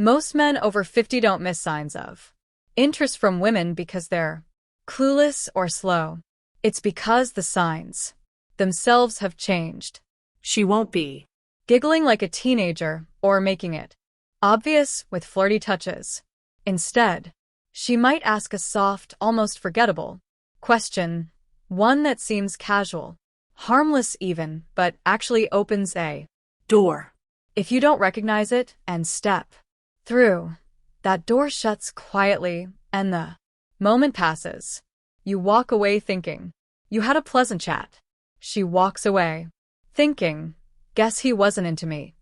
Most men over 50 don't miss signs of interest from women because they're clueless or slow. It's because the signs themselves have changed. She won't be Giggling like a teenager or making it obvious with flirty touches. Instead, she might ask a soft, almost forgettable question, one that seems casual, harmless even, but actually opens a door. if you don't recognize it and step through, that door shuts quietly and the moment passes. You walk away thinking you had a pleasant chat. She walks away thinking, guess he wasn't into me.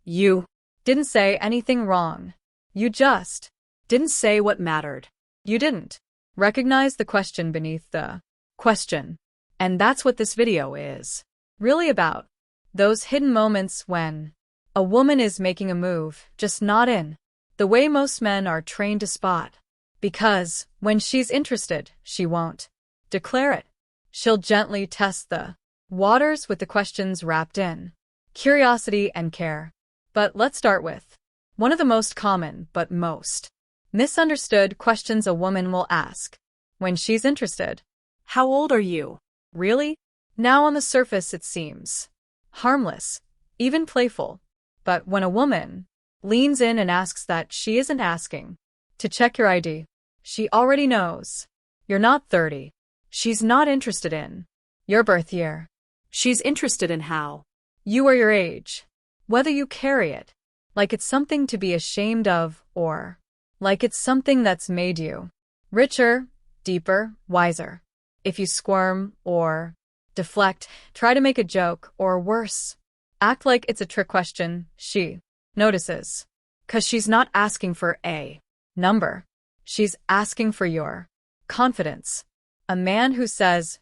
You didn't say anything wrong. You just Didn't say what mattered. you didn't recognize the question beneath the question. And that's what this video is really about. Those hidden moments when a woman is making a move, just not in the way most men are trained to spot. Because when she's interested, she won't declare it. She'll gently test the waters with the questions wrapped in curiosity and care. But let's start with one of the most common but most misunderstood questions a woman will ask when she's interested. How old are you? Really? Now on the surface it seems harmless, even playful. But when a woman leans in and asks that, she isn't asking to check your ID. She already knows you're not 30. She's not interested in your birth year. She's interested in how You are your age. Whether you carry it like it's something to be ashamed of or like it's something that's made you richer, deeper, wiser. If you squirm or deflect, try to make a joke, or worse, act like it's a trick question, she notices. 'Cause she's not asking for a number. She's asking for your confidence. A man who says,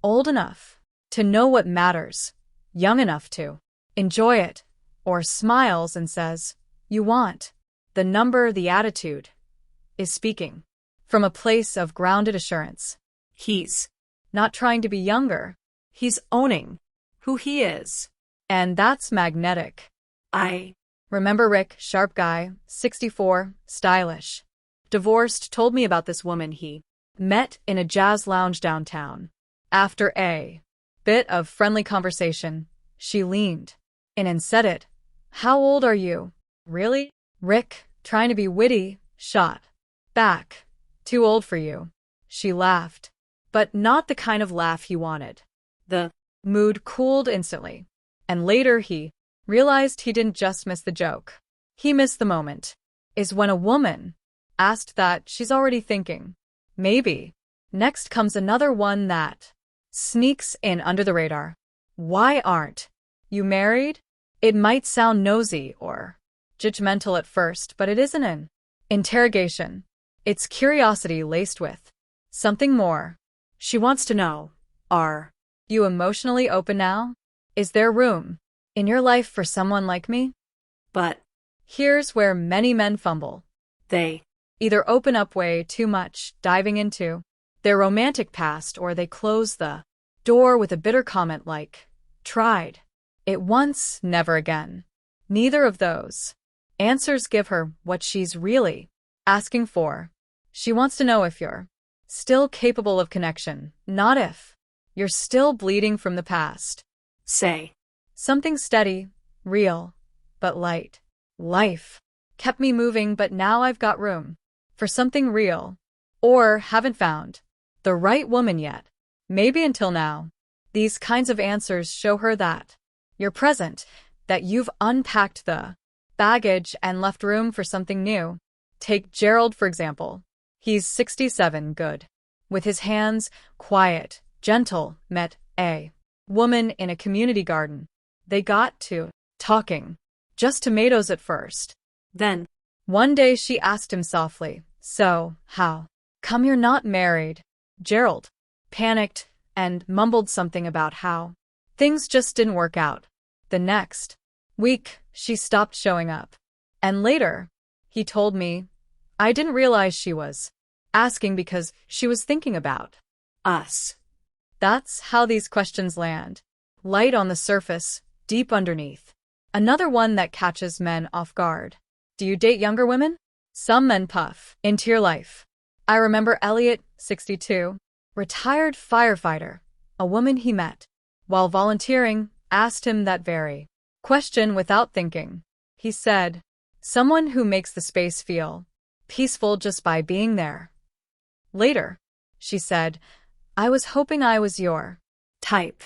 old enough to know what matters, young enough to enjoy it, or smiles and says, you want the number, the attitude, is speaking from a place of grounded assurance. he's Not trying to be younger. he's owning who he is. And that's magnetic. I Remember Rick, sharp guy, 64, stylish. Divorced, told me about this woman he met in a jazz lounge downtown. After a bit of friendly conversation, she leaned in and said it. How old are you? Really? Rick, trying to be witty, shot back. Too old for you. She laughed. But not the kind of laugh he wanted. the Mood cooled instantly. And later he realized he didn't just miss the joke. He missed the moment. Is when a woman asked that, she's already thinking, maybe. Next comes another one that sneaks in under the radar. Why aren't you married? It might sound nosy or judgmental at first, but it isn't an interrogation. It's curiosity laced with something more. she wants to know, are You emotionally open now? Is there room in your life for someone like me? but Here's where many men fumble. they Either open up way too much, diving into their romantic past, or they close the door with a bitter comment like, tried it once, never again. Neither of those answers give her what she's really asking for. She wants to know if you're still capable of connection, not if you're still bleeding from the past. say Something steady, real, but light. Life kept me moving, but now I've got room for something real. Or haven't found the right woman yet. Maybe until now. These kinds of answers show her that you're present, that you've unpacked the baggage and left room for something new. Take Gerald, for example. He's 67, good. With his hands, quiet, gentle, met a woman in a community garden. They got to talking. Just tomatoes at first. then One day she asked him softly, so, how come you're not married? Gerald panicked and mumbled something about how things just didn't work out. The next week, she stopped showing up. And later, he told me, I didn't realize she was asking because she was thinking about us. That's how these questions land. Light on the surface, deep underneath. Another one that catches men off guard. Do you date younger women? Some men puff into your life. I remember Elliot, 62, retired firefighter, a woman he met while volunteering, asked him that very question without thinking. He said, someone who makes the space feel peaceful just by being there. Later, she said, I was hoping I was your Type.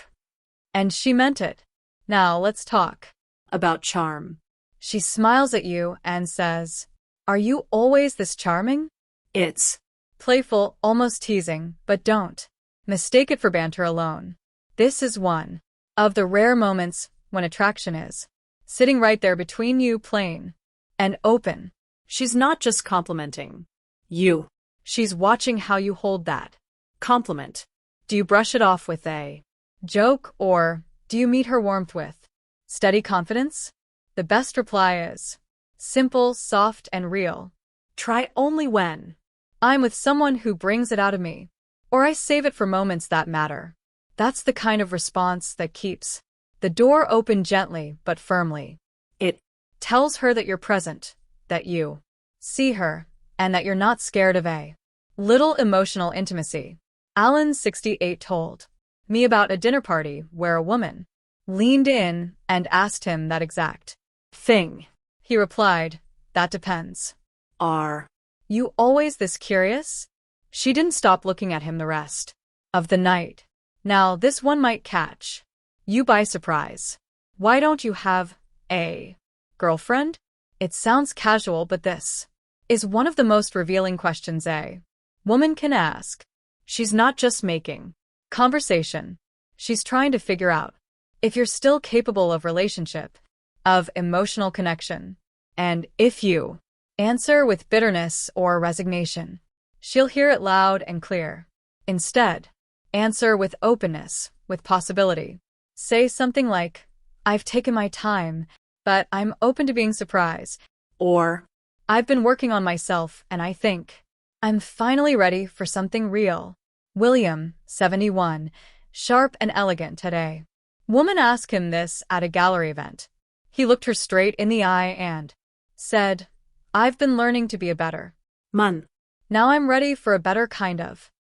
and she meant it. Now let's talk About charm. She smiles at you and says, are you always this charming? It's Playful, almost teasing, but don't mistake it for banter alone. This is one of the rare moments when attraction is sitting right there between you, plain and open. She's not just complimenting you. She's watching how you hold that Compliment. Do you brush it off with a joke, or do you meet her warmth with steady confidence? The best reply is simple, soft, and real. Try only when I'm with someone who brings it out of me, or I save it for moments that matter. That's the kind of response that keeps the door open gently but firmly. It Tells her that you're present, that you see her, and that you're not scared of a little emotional intimacy. Alan, 68, told me about a dinner party where a woman leaned in and asked him that exact thing. He replied, that depends. are You always this curious? She didn't stop looking at him the rest of the night. Now this one might catch you by surprise. Why don't you have a girlfriend? It sounds casual, but this is one of the most revealing questions a woman can ask. She's not just making conversation. She's trying to figure out if you're still capable of relationship, of emotional connection. And if you answer with bitterness or resignation, she'll hear it loud and clear. Instead, answer with openness, with possibility. Say something like, I've taken my time, but I'm open to being surprised. or I've been working on myself and I think I'm finally ready for something real. William, 71, sharp and elegant today. Woman asked him this at a gallery event. He looked her straight in the eye and said, I've been learning to be a better man. Now I'm ready for a better kind of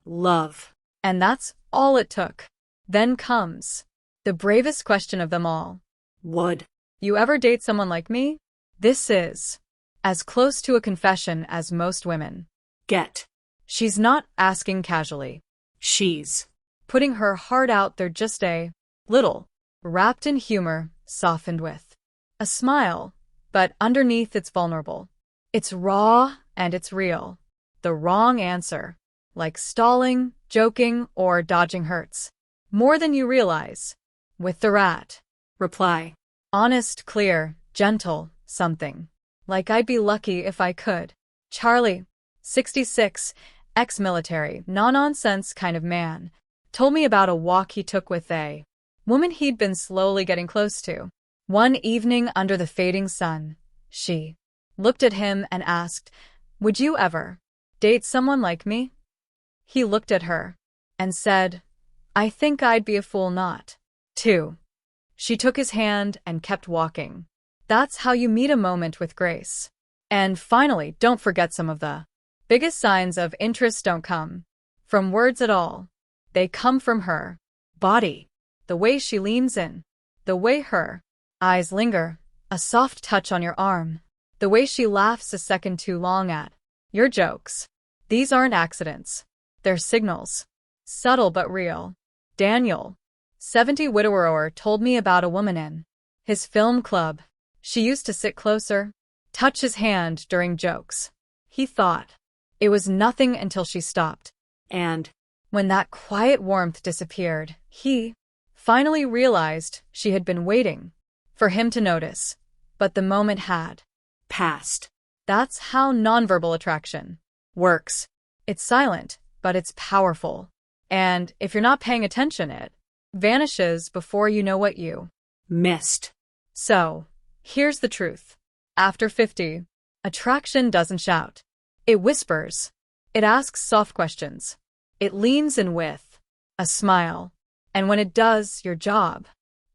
Love. And that's all it took. Then comes the bravest question of them all. Would You ever date someone like me? This is as close to a confession as most women get. She's not asking casually. She's Putting her heart out there, just a little, wrapped in humor, softened with a smile, but underneath it's vulnerable. It's raw and it's real. The wrong answer, like stalling, joking, or dodging, hurts more than you realize. With the rat reply. honest, clear, gentle, something like I'd be lucky if I could. Charlie, 66, ex-military, no-nonsense kind of man, told me about a walk he took with a woman he'd been slowly getting close to. One evening under the fading sun, she looked at him and asked, would you ever date someone like me? He looked at her and said, I think I'd be a fool not to. She took his hand and kept walking. That's how you meet a moment with grace. And finally, don't forget, some of the biggest signs of interest don't come from words at all. They come from her body, the way she leans in, the way her eyes linger, a soft touch on your arm, the way she laughs a second too long at your jokes. These aren't accidents. They're signals. Subtle but real. Daniel, 70, widower, told me about a woman in his film club. She used to sit closer, touch his hand during jokes. He thought it was nothing until she stopped. And when that quiet warmth disappeared, he finally realized she had been waiting for him to notice. But the moment had passed. That's how nonverbal attraction works. It's silent, but it's powerful. And if you're not paying attention, it vanishes before you know what you missed. So, here's the truth. After 50, attraction doesn't shout. It whispers. It asks soft questions. It leans in with a smile. And when it does, your job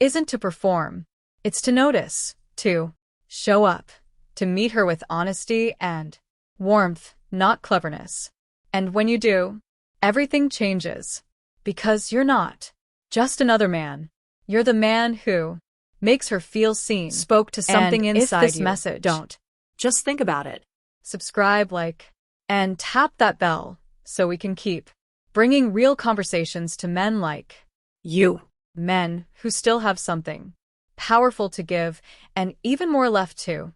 isn't to perform. It's to notice, to Show up to meet her with honesty and warmth, not cleverness. And when you do, everything changes. Because you're not just another man. You're the man who makes her feel seen. Spoke to something And inside if this you. message, Don't. Just think about it. Subscribe, like, and tap that bell so we can keep bringing real conversations to men like You. men who still have something powerful to give and even more left to